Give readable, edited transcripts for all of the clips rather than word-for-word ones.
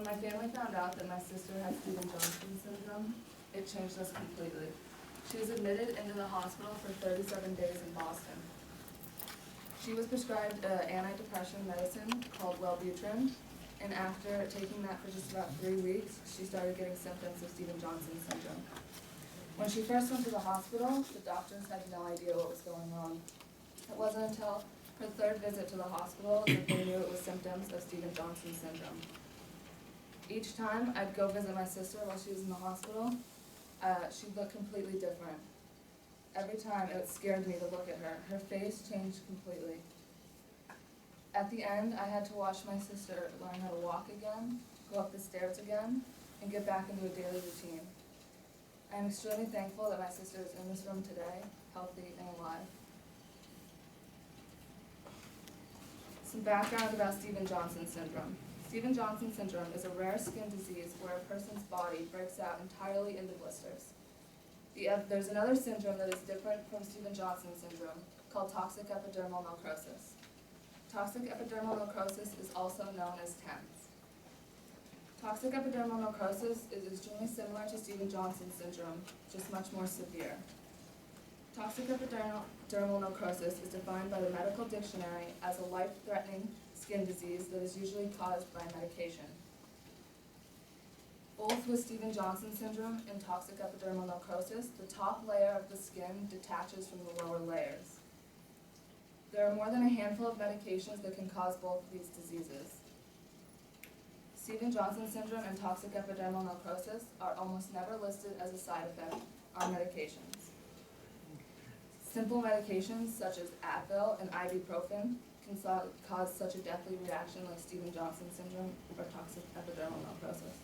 When my family found out that my sister had Stevens-Johnson syndrome, it changed us completely. She was admitted into the hospital for 37 days in Boston. She was prescribed an antidepressant medicine called Wellbutrin, and after taking that for just about 3 weeks, she started getting symptoms of Stevens-Johnson syndrome. When she first went to the hospital, the doctors had no idea what was going on. It wasn't until her third visit to the hospital that they knew it was symptoms of Stevens-Johnson syndrome. Each time I'd go visit my sister while she was in the hospital, she'd look completely different. Every time it scared me to look at her. Her face changed completely. At the end, I had to watch my sister learn how to walk again, go up the stairs again, and get back into a daily routine. I am extremely thankful that my sister is in this room today, healthy and alive. Some background about Stevens-Johnson syndrome. Stevens-Johnson syndrome is a rare skin disease where a person's body breaks out entirely into blisters. There's another syndrome that is different from Stevens-Johnson syndrome called toxic epidermal necrosis. Toxic epidermal necrosis is also known as TENS. Toxic epidermal necrosis is extremely similar to Stevens-Johnson syndrome, just much more severe. Toxic epidermal necrosis is defined by the medical dictionary as a life-threatening skin disease that is usually caused by medication. Both with Stevens-Johnson syndrome and toxic epidermal necrosis, the top layer of the skin detaches from the lower layers. There are more than a handful of medications that can cause both of these diseases. Stevens-Johnson syndrome and toxic epidermal necrosis are almost never listed as a side effect on medications. Simple medications such as Advil and ibuprofen can cause such a deathly reaction like Stevens-Johnson syndrome or toxic epidermal necrosis.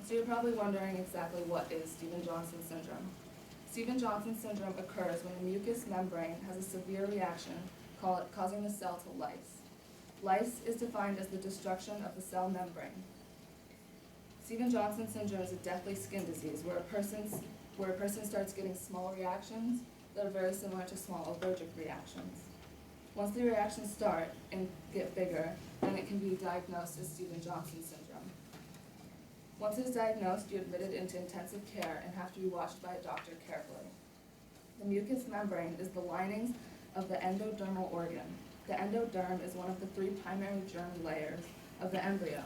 So you're probably wondering exactly what is Stevens-Johnson syndrome. Stevens-Johnson syndrome occurs when the mucous membrane has a severe reaction causing the cell to lyse. Lyse is defined as the destruction of the cell membrane. Stevens-Johnson syndrome is a deathly skin disease where a person starts getting small reactions that are very similar to small allergic reactions. Once the reactions start and get bigger, then it can be diagnosed as Stevens-Johnson syndrome. Once it is diagnosed, you're admitted into intensive care and have to be watched by a doctor carefully. The mucous membrane is the linings of the endodermal organ. The endoderm is one of the 3 primary germ layers of the embryo.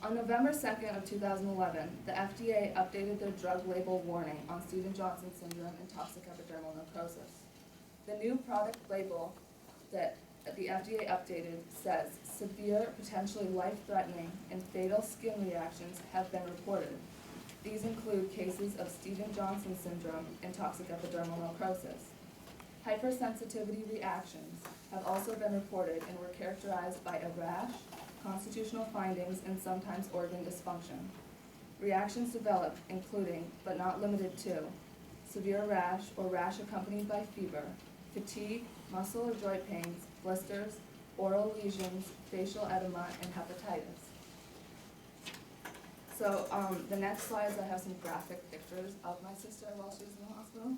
On November 2nd of 2011, the FDA updated their drug label warning on Stevens-Johnson syndrome and toxic epidermal necrosis. The new product label that the FDA updated says severe, potentially life-threatening, and fatal skin reactions have been reported. These include cases of Stevens-Johnson syndrome and toxic epidermal necrosis. Hypersensitivity reactions have also been reported and were characterized by a rash, constitutional findings, and sometimes organ dysfunction. Reactions develop including, but not limited to, severe rash or rash accompanied by fever, fatigue, muscle or joint pains, blisters, oral lesions, facial edema, and hepatitis. So the next slides, I have some graphic pictures of my sister while she was in the hospital.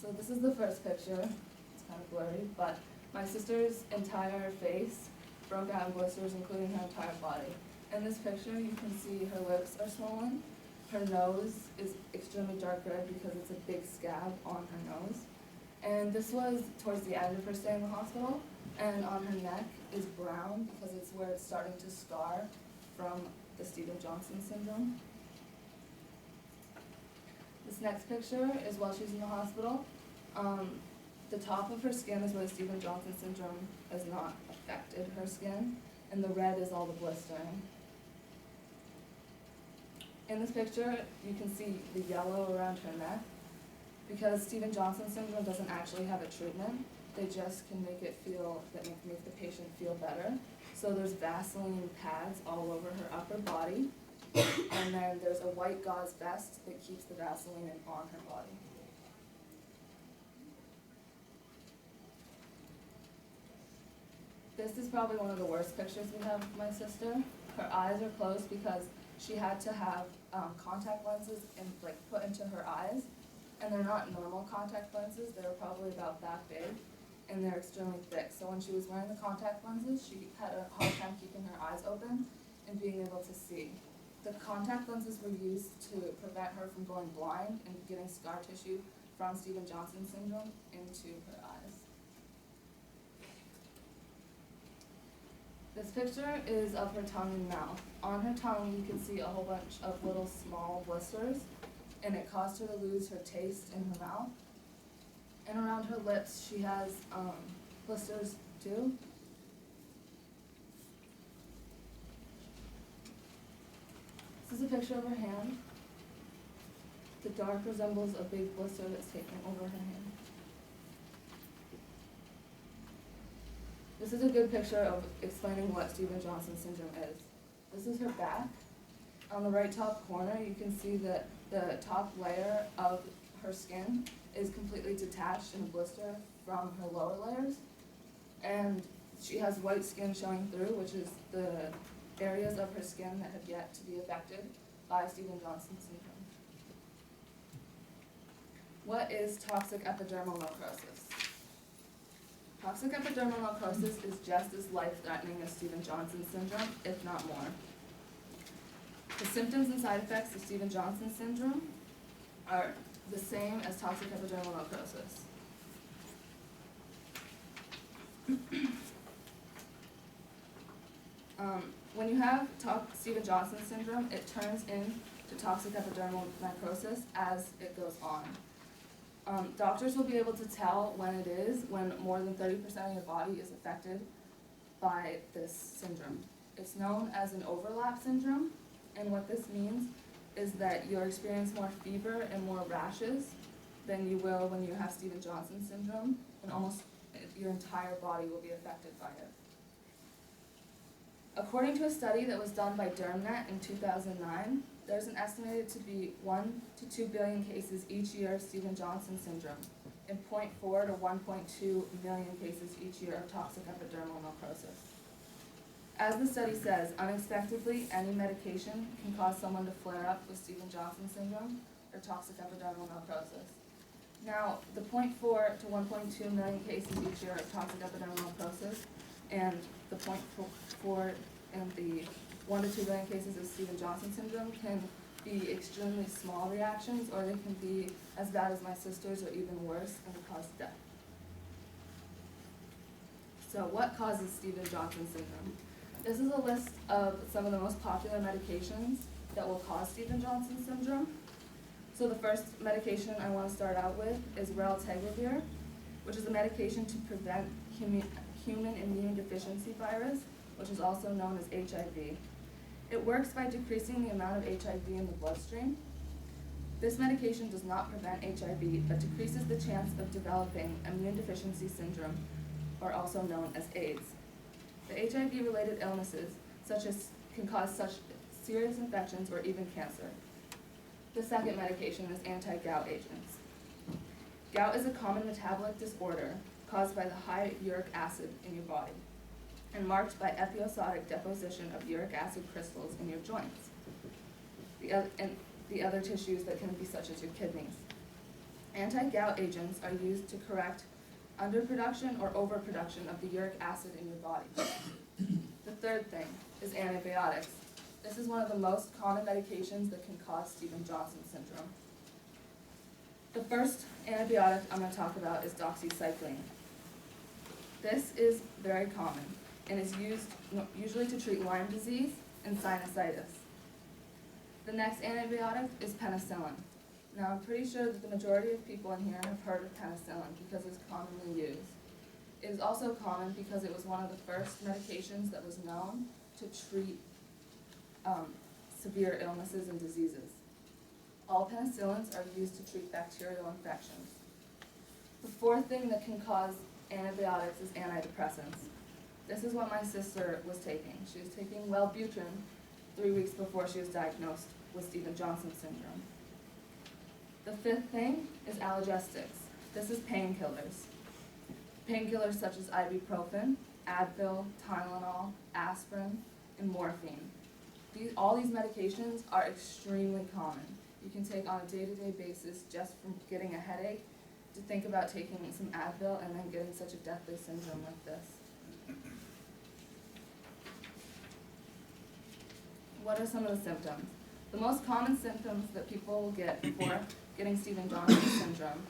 So this is the first picture. It's kind of blurry, but my sister's entire face broke out in blisters, including her entire body. In this picture, you can see her lips are swollen. Her nose is extremely dark red because it's a big scab on her nose. And this was towards the end of her stay in the hospital. And on her neck is brown because it's where it's starting to scar from the Stevens-Johnson syndrome. This next picture is while she's in the hospital. The top of her skin is where the Stevens-Johnson syndrome has not affected her skin, and the red is all the blistering. In this picture, you can see the yellow around her neck. Because Stevens-Johnson syndrome doesn't actually have a treatment, they just can make the patient feel better. So there's Vaseline pads all over her upper body, and then there's a white gauze vest that keeps the Vaseline on her body. This is probably one of the worst pictures we have of my sister. Her eyes are closed because she had to have contact lenses put into her eyes, and they're not normal contact lenses. They're probably about that big, and they're extremely thick. So when she was wearing the contact lenses, she had a hard time keeping her eyes open and being able to see. The contact lenses were used to prevent her from going blind and getting scar tissue from Stevens-Johnson syndrome into her eyes. This picture is of her tongue and mouth. On her tongue, you can see a whole bunch of little small blisters, and it caused her to lose her taste in her mouth. And around her lips, she has blisters too. This is a picture of her hand. The dark resembles a big blister that's taken over her hand. This is a good picture of explaining what Stevens-Johnson syndrome is. This is her back. On the right top corner, you can see that the top layer of her skin is completely detached in a blister from her lower layers. And she has white skin showing through, which is the areas of her skin that have yet to be affected by Stevens-Johnson syndrome. What is toxic epidermal necrosis? Toxic epidermal necrosis is just as life-threatening as Stevens-Johnson syndrome, if not more. The symptoms and side effects of Stevens-Johnson syndrome are the same as toxic epidermal necrosis. When you have Stevens-Johnson syndrome, it turns into toxic epidermal necrosis as it goes on. Doctors will be able to tell when it is, when more than 30% of your body is affected by this syndrome. It's known as an overlap syndrome, and what this means is that you'll experience more fever and more rashes than you will when you have Stevens-Johnson syndrome, and almost your entire body will be affected by it. According to a study that was done by DermNet in 2009, there's an estimated to be 1 to 2 billion cases each year of Stevens-Johnson syndrome, and 0.4 to 1.2 million cases each year of toxic epidermal necrosis. As the study says, unexpectedly, any medication can cause someone to flare up with Stevens-Johnson syndrome or toxic epidermal necrosis. Now, the 0.4 to 1.2 million cases each year of toxic epidermal necrosis and the 0.4 and the 1 to 2 billion cases of Stevens-Johnson syndrome can be extremely small reactions, or they can be as bad as my sister's or even worse and cause death. So what causes Stevens-Johnson syndrome? This is a list of some of the most popular medications that will cause Stevens-Johnson syndrome. So the first medication I want to start out with is raltegravir, which is a medication to prevent human immune deficiency virus, which is also known as HIV. It works by decreasing the amount of HIV in the bloodstream. This medication does not prevent HIV, but decreases the chance of developing immune deficiency syndrome, or also known as AIDS. The HIV-related illnesses can cause such serious infections or even cancer. The second medication is anti-gout agents. Gout is a common metabolic disorder caused by the high uric acid in your body and marked by episodic deposition of uric acid crystals in your joints, and the other tissues that can be such as your kidneys. Anti-gout agents are used to correct underproduction or overproduction of the uric acid in your body. The third thing is antibiotics. This is one of the most common medications that can cause Stevens-Johnson syndrome. The first antibiotic I'm going to talk about is doxycycline. This is very common and is used usually to treat Lyme disease and sinusitis. The next antibiotic is penicillin. Now, I'm pretty sure that the majority of people in here have heard of penicillin because it's commonly used. It is also common because it was one of the first medications that was known to treat severe illnesses and diseases. All penicillins are used to treat bacterial infections. The fourth thing that can cause antibiotics is antidepressants. This is what my sister was taking. She was taking Wellbutrin 3 weeks before she was diagnosed with Stevens-Johnson syndrome. The fifth thing is allergestics. This is painkillers. Painkillers such as ibuprofen, Advil, Tylenol, aspirin, and morphine. All these medications are extremely common. You can take on a day-to-day basis just from getting a headache to think about taking some Advil and then getting such a deathly syndrome like this. What are some of the symptoms? The most common symptoms that people will get before getting Stevens-Johnson syndrome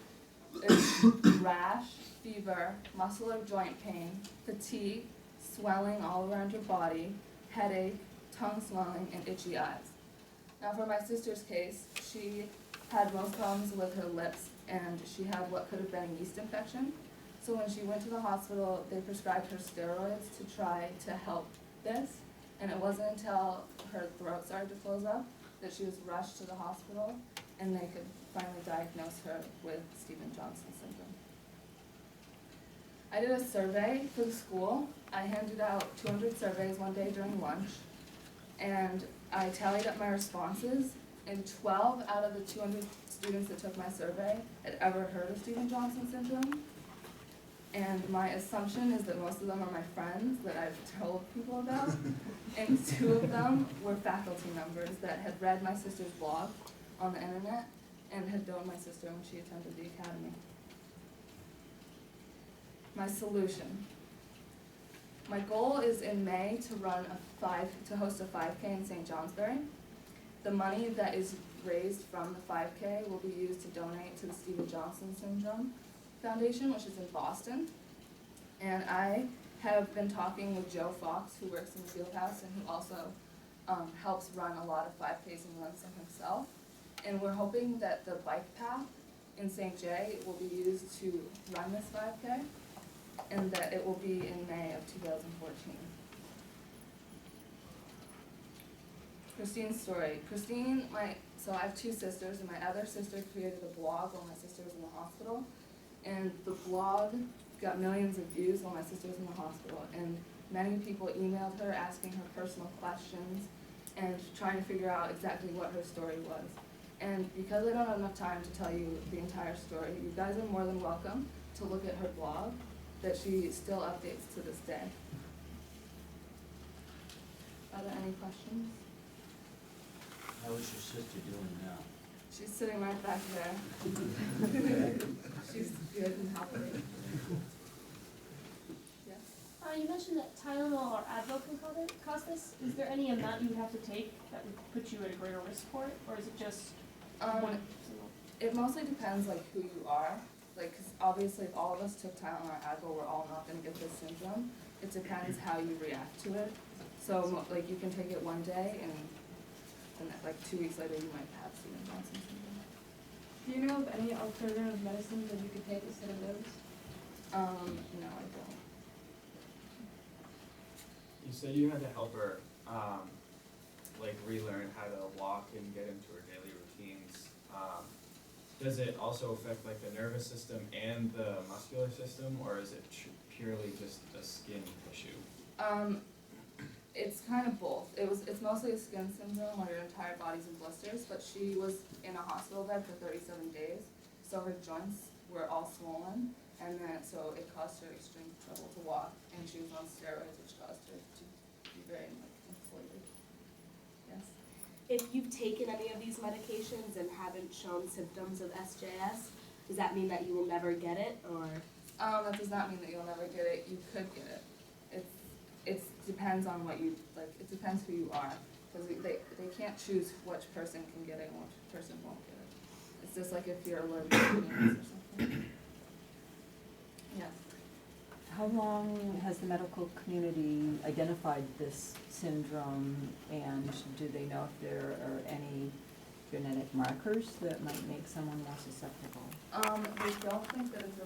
is rash, fever, muscle or joint pain, fatigue, swelling all around your body, headache, tongue swelling, and itchy eyes. Now for my sister's case, she had most problems with her lips and she had what could have been a yeast infection. So when she went to the hospital, they prescribed her steroids to try to help this. And it wasn't until her throat started to close up that she was rushed to the hospital and they could finally diagnose her with Stevens-Johnson syndrome. I did a survey for the school. I handed out 200 surveys one day during lunch, and I tallied up my responses, and 12 out of the 200 students that took my survey had ever heard of Stevens-Johnson syndrome. And my assumption is that most of them are my friends that I've told people about, and 2 of them were faculty members that had read my sister's blog on the internet and had known my sister when she attended the academy. My solution. My goal is in May to host a 5K in St. Johnsbury. The money that is raised from the 5K will be used to donate to the Stevens-Johnson Syndrome Foundation, which is in Boston. And I have been talking with Joe Fox, who works in the field house and who also helps run a lot of 5Ks and runs them himself. And we're hoping that the bike path in St. J will be used to run this 5K, and that it will be in May of 2014. Christine's story. So I have 2 sisters, and my other sister created a blog while my sister was in the hospital, and the blog got millions of views while my sister was in the hospital, and many people emailed her asking her personal questions and trying to figure out exactly what her story was. And because I don't have enough time to tell you the entire story, you guys are more than welcome to look at her blog that she still updates to this day. Are there any questions? How is your sister doing now? She's sitting right back there. She's good and healthy. Yes? You mentioned that Tylenol or Advil can cause this. Is there any amount you would have to take that would put you at a greater risk for it, or is it just one single? It mostly depends who you are. Because obviously if all of us took Tylenol or Advil, we're all not going to get this syndrome. It depends how you react to it. So you can take it one day and 2 weeks later you might have Stevens-Johnson syndrome. Do you know of any alternative medicines that you could take instead of those? No, I don't. You said you had to help her, relearn how to walk and get into her daily routines. Does it also affect the nervous system and the muscular system, or is it purely just a skin issue? It's kind of both. It's mostly a skin syndrome where your entire body's in blisters, but she was in a hospital bed for 37 days, so her joints were all swollen, and then so it caused her extreme trouble to walk, and she was on steroids, which caused her to be very inflated. Yes? If you've taken any of these medications and haven't shown symptoms of SJS, does that mean that you will never get it, or? That does not mean that you'll never get it. You could get it. It depends on what you, it depends who you are. Because they can't choose which person can get it and which person won't get it. It's just like if you're allergic to peanuts or something. Yes. How long has the medical community identified this syndrome, and do they know if there are any genetic markers that might make someone more susceptible? They don't think that it's